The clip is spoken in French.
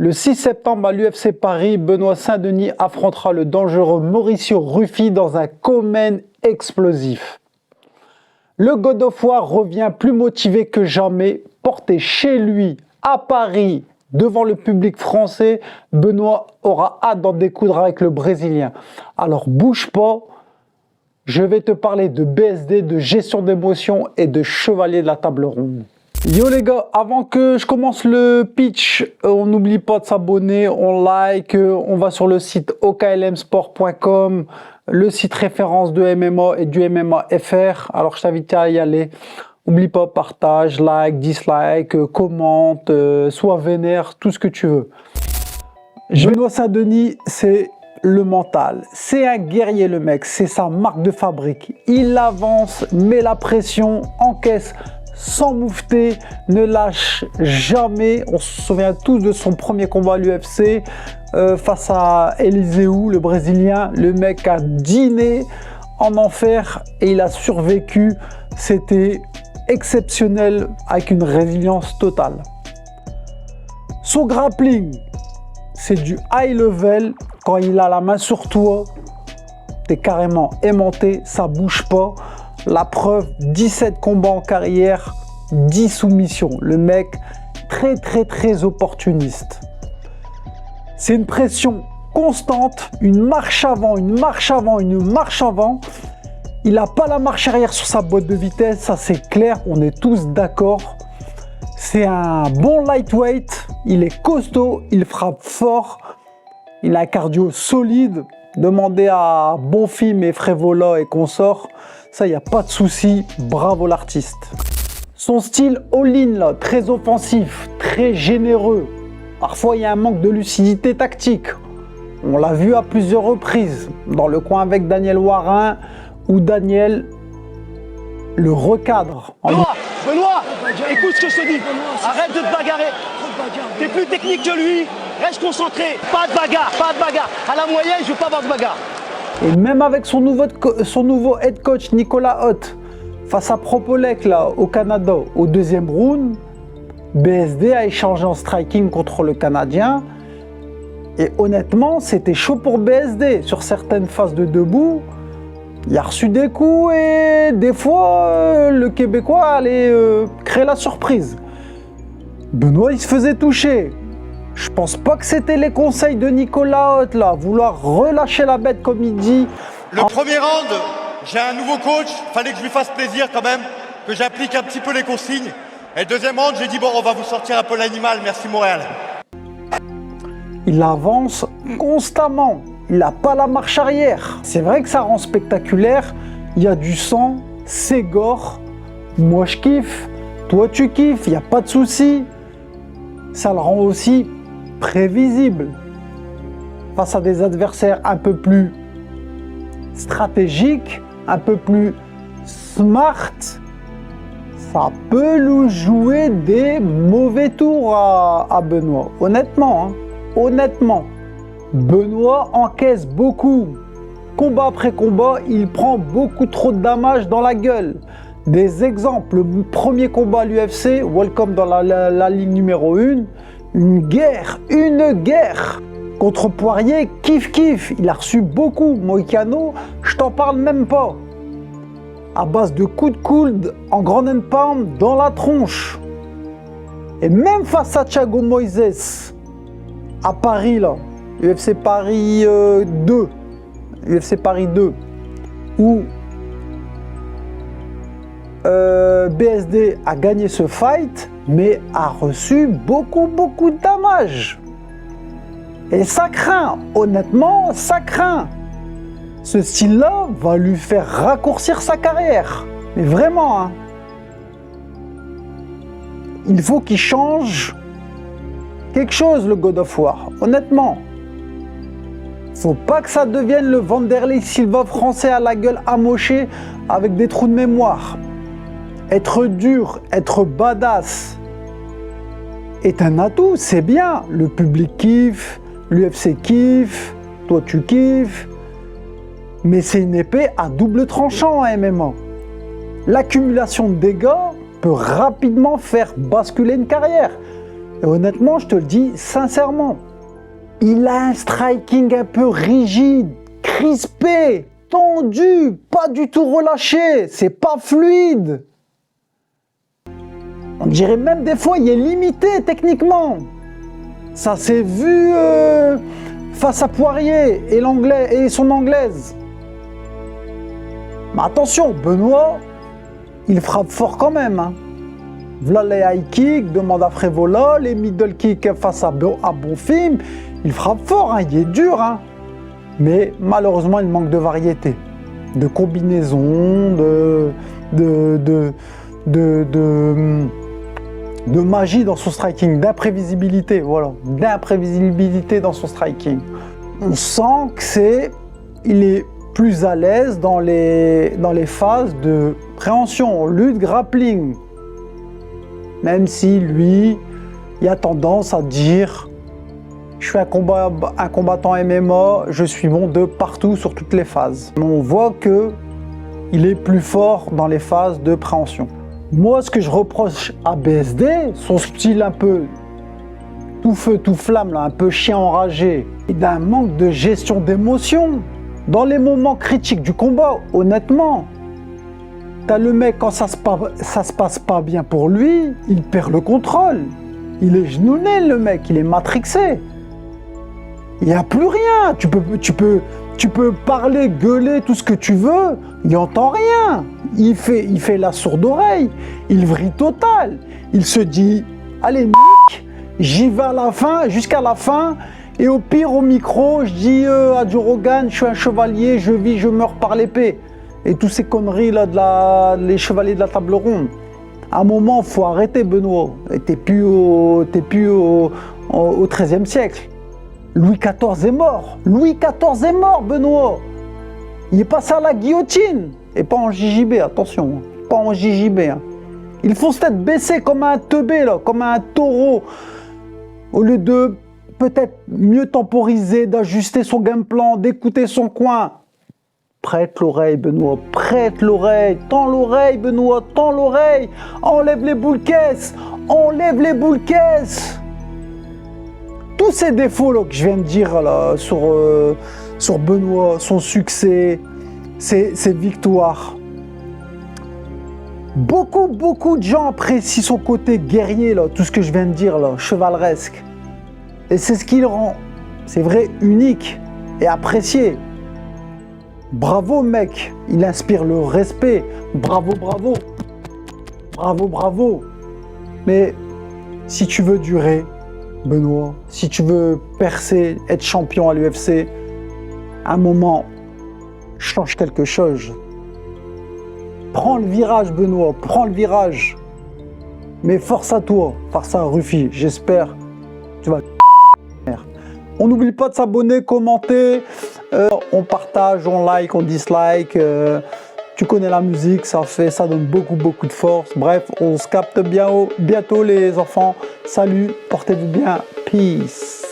Le 6 septembre à l'UFC Paris, Benoît Saint-Denis affrontera le dangereux Mauricio Ruffi dans un co-main explosif. Le God of War revient plus motivé que jamais, porté chez lui, à Paris, devant le public français. Benoît aura hâte d'en découdre avec le Brésilien. Alors bouge pas, je vais te parler de BSD, de gestion d'émotions et de chevalier de la table ronde. Yo les gars, avant que je commence le pitch, on n'oublie pas de s'abonner, on like, on va sur le site oklmsport.com, le site référence de MMA et du MMA FR. Alors je t'invite à y aller. N'oublie pas, partage, like, dislike, commente, sois vénère, tout ce que tu veux. Benoît Saint-Denis, c'est le mental. C'est un guerrier le mec, c'est sa marque de fabrique. Il avance, met la pression, encaisse sans moufter, ne lâche jamais. On se souvient tous de son premier combat à l'UFC face à Eliseu, le Brésilien. Le mec a dîné en enfer et il a survécu. C'était exceptionnel avec une résilience totale. Son grappling, c'est du high level. Quand il a la main sur toi, t'es carrément aimanté, ça bouge pas. La preuve, 17 combats en carrière, 10 soumissions. Le mec, très opportuniste. C'est une pression constante, une marche avant, une marche avant, une marche avant. Il n'a pas la marche arrière sur sa boîte de vitesse, ça c'est clair, on est tous d'accord. C'est un bon lightweight, il est costaud, il frappe fort, il a un cardio solide. Demandez à Bonfim et Frévola et consorts, ça il n'y a pas de souci, bravo l'artiste. Son style all-in là, très offensif, très généreux. Parfois il y a un manque de lucidité tactique. On l'a vu à plusieurs reprises, dans le coin avec Daniel Warin, où Daniel le recadre. Benoît, écoute ce que je te dis, arrête de te bagarrer, t'es plus technique que lui, reste concentré, pas de bagarre, à la moyenne je veux pas avoir de bagarre. Et même avec son nouveau head coach Nicolas Hoth, face à Propolek là, au Canada, au deuxième round, BSD a échangé en striking contre le Canadien. Et honnêtement, c'était chaud pour BSD. Sur certaines phases de debout, il a reçu des coups et des fois, le Québécois allait créer la surprise. Benoît, il se faisait toucher. Je pense pas que c'était les conseils de Nicolas Hoth, là, vouloir relâcher la bête comme il dit. Le premier round, j'ai un nouveau coach, fallait que je lui fasse plaisir quand même, que j'applique un petit peu les consignes. Et le deuxième round, j'ai dit bon, on va vous sortir un peu l'animal, merci Montréal. Il avance constamment, il n'a pas la marche arrière. C'est vrai que ça rend spectaculaire, il y a du sang, c'est gore. Moi je kiffe, toi tu kiffes, il n'y a pas de souci. Ça le rend aussi prévisible. Face à des adversaires un peu plus stratégiques, un peu plus smart, ça peut nous jouer des mauvais tours à Benoît. Honnêtement, hein. Honnêtement, Benoît encaisse beaucoup. Combat après combat, il prend beaucoup trop de dommages dans la gueule. Des exemples, le premier combat à l'UFC, welcome dans la ligne numéro 1, une guerre contre Poirier, kiff, il a reçu beaucoup. Moïcano, je t'en parle même pas. À base de coups de coude en grand and pound dans la tronche. Et même face à Thiago Moises, à Paris là, UFC Paris 2, où BSD a gagné ce fight, mais a reçu beaucoup de dommages. Et ça craint, honnêtement, ça craint. Ce style-là va lui faire raccourcir sa carrière. Mais vraiment, hein. Il faut qu'il change quelque chose, le God of War, honnêtement. Faut pas que ça devienne le Vanderlei Silva français à la gueule amochée avec des trous de mémoire. Être dur, être badass est un atout, c'est bien. Le public kiffe, l'UFC kiffe, toi tu kiffes. Mais c'est une épée à double tranchant en MMA. L'accumulation de dégâts peut rapidement faire basculer une carrière. Et honnêtement, je te le dis sincèrement, il a un striking un peu rigide, crispé, tendu, pas du tout relâché, c'est pas fluide. On dirait même des fois, il est limité techniquement. Ça s'est vu face à Poirier et son anglaise. Mais attention, Benoît, il frappe fort quand même. Hein. Voilà les high kicks, demande à Frévola, les middle kicks face à Bonfim. Il frappe fort, hein, il est dur. Hein. Mais malheureusement, il manque de variété, de combinaison, de magie dans son striking, d'imprévisibilité, voilà, d'imprévisibilité dans son striking. On sent que il est plus à l'aise dans les phases de préhension, lutte, grappling. Même si lui, il a tendance à dire je suis un combattant MMA, je suis bon de partout sur toutes les phases. Mais on voit que il est plus fort dans les phases de préhension. Moi, ce que je reproche à BSD, son style un peu tout feu, tout flamme, là, un peu chien enragé, et d'un manque de gestion d'émotion. Dans les moments critiques du combat, honnêtement, t'as le mec, quand ça se passe pas bien pour lui, il perd le contrôle. Il est genouné, le mec, il est matrixé. Il n'y a plus rien. Tu peux parler, gueuler, tout ce que tu veux, il n'entend rien. Il fait la sourde oreille, il vrille total. Il se dit, allez, nique, j'y vais à la fin, jusqu'à la fin. Et au pire, au micro, je dis à Joe Rogan, je suis un chevalier, je vis, je meurs par l'épée. Et toutes ces conneries là, les chevaliers de la table ronde. À un moment, il faut arrêter, Benoît. T'es plus au XIIIe siècle. Louis XIV est mort. Louis XIV est mort, Benoît. Il est passé à la guillotine. Et pas en JJB, attention. Pas en JJB. Hein. Il faut se tête baissée comme un teubé, là, comme un taureau. Au lieu de peut-être mieux temporiser, d'ajuster son game plan, d'écouter son coin. Prête l'oreille, Benoît. Prête l'oreille. Tends l'oreille, Benoît. Tends l'oreille. Enlève les boules caisses. Enlève les boules caisses. Tous ces défauts là, que je viens de dire là, sur Benoît, son succès, ses victoires. Beaucoup de gens apprécient son côté guerrier, là, tout ce que je viens de dire, là, chevaleresque. Et c'est ce qui le rend, c'est vrai, unique et apprécié. Bravo mec, il inspire le respect. Bravo. Mais si tu veux durer, Benoît, si tu veux percer, être champion à l'UFC, à un moment, change quelque chose. Prends le virage, Benoît, prends le virage. Mais force à toi, force à Rufi, j'espère que tu vas. On n'oublie pas de s'abonner, commenter, on partage, on like, on dislike. Tu connais la musique, ça donne beaucoup de force. Bref, on se capte bientôt les enfants. Salut, portez-vous bien. Peace.